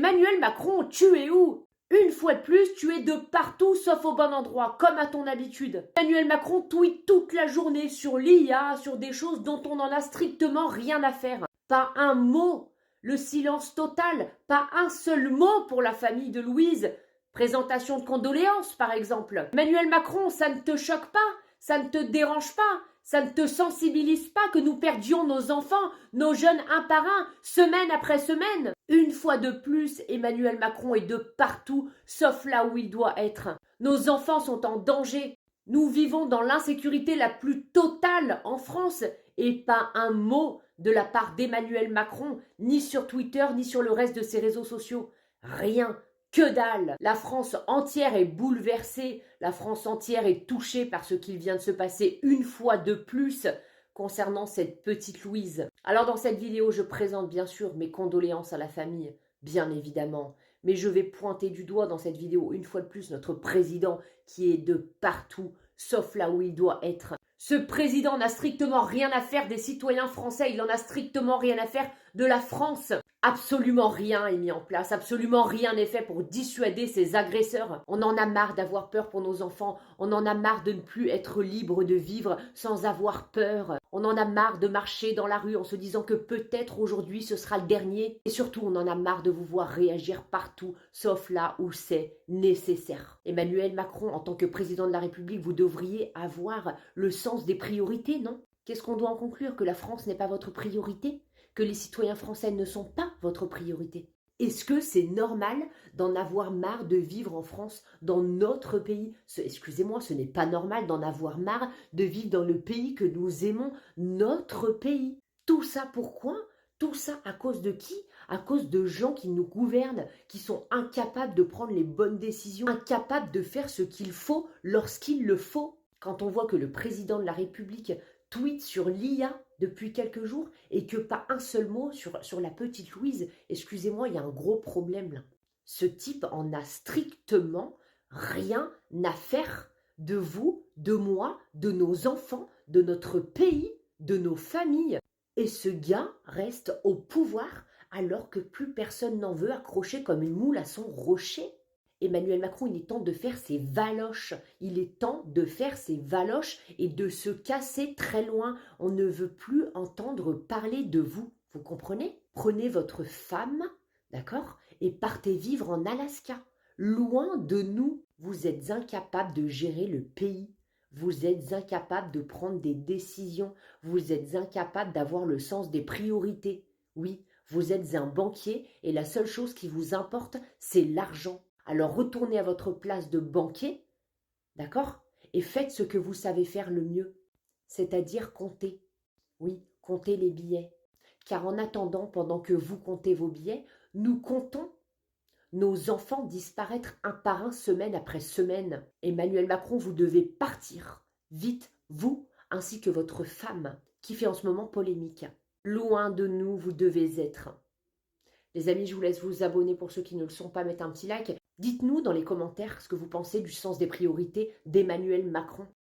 Emmanuel Macron, tu es où? Une fois de plus, tu es de partout sauf au bon endroit, comme à ton habitude. Emmanuel Macron tweet toute la journée sur l'IA, sur des choses dont on n'en a strictement rien à faire. Pas un mot. Le silence total. Pas un seul mot pour la famille de Louise. Présentation de condoléances, par exemple. Emmanuel Macron, ça ne te choque pas? Ça ne te dérange pas? Ça ne te sensibilise pas que nous perdions nos enfants, nos jeunes un par un, semaine après semaine? Une fois de plus, Emmanuel Macron est de partout, sauf là où il doit être. Nos enfants sont en danger. Nous vivons dans l'insécurité la plus totale en France et pas un mot de la part d'Emmanuel Macron, ni sur Twitter, ni sur le reste de ses réseaux sociaux. Rien. Que dalle! La France entière est bouleversée, la France entière est touchée par ce qu'il vient de se passer une fois de plus concernant cette petite Louise. Alors dans cette vidéo, je présente bien sûr mes condoléances à la famille, bien évidemment, mais je vais pointer du doigt dans cette vidéo une fois de plus notre président qui est de partout, sauf là où il doit être. Ce président n'a strictement rien à faire des citoyens français, il n'en a strictement rien à faire de la France. Absolument rien est mis en place, absolument rien n'est fait pour dissuader ces agresseurs. On en a marre d'avoir peur pour nos enfants, on en a marre de ne plus être libre de vivre sans avoir peur. On en a marre de marcher dans la rue en se disant que peut-être aujourd'hui ce sera le dernier. Et surtout, on en a marre de vous voir réagir partout, sauf là où c'est nécessaire. Emmanuel Macron, en tant que président de la République, vous devriez avoir le sens des priorités, non? Qu'est-ce qu'on doit en conclure? Que la France n'est pas votre priorité? Que les citoyens français ne sont pas votre priorité? Est-ce que c'est normal d'en avoir marre de vivre en France, dans notre pays? Excusez-moi, ce n'est pas normal d'en avoir marre de vivre dans le pays que nous aimons, notre pays. Tout ça pourquoi? Tout ça à cause de qui? À cause de gens qui nous gouvernent, qui sont incapables de prendre les bonnes décisions, incapables de faire ce qu'il faut lorsqu'il le faut. Quand on voit que le président de la République tweet sur l'IA depuis quelques jours et que pas un seul mot sur la petite Louise, excusez-moi, il y a un gros problème là. Ce type en a strictement rien à faire de vous, de moi, de nos enfants, de notre pays, de nos familles. Et ce gars reste au pouvoir alors que plus personne n'en veut, accroché comme une moule à son rocher. Emmanuel Macron, il est temps de faire ses valoches. Il est temps de faire ses valoches et de se casser très loin. On ne veut plus entendre parler de vous. Vous comprenez? Prenez votre femme, d'accord, et partez vivre en Alaska. Loin de nous. Vous êtes incapable de gérer le pays. Vous êtes incapable de prendre des décisions. Vous êtes incapable d'avoir le sens des priorités. Oui, vous êtes un banquier et la seule chose qui vous importe, c'est l'argent. Alors retournez à votre place de banquier, d'accord? Et faites ce que vous savez faire le mieux, c'est-à-dire compter. Oui, compter les billets. Car en attendant, pendant que vous comptez vos billets, nous comptons nos enfants disparaître un par un, semaine après semaine. Emmanuel Macron, vous devez partir, vite, vous, ainsi que votre femme, qui fait en ce moment polémique. Loin de nous, vous devez être. Les amis, je vous laisse vous abonner pour ceux qui ne le sont pas, mettre un petit like. Dites-nous dans les commentaires ce que vous pensez du sens des priorités d'Emmanuel Macron.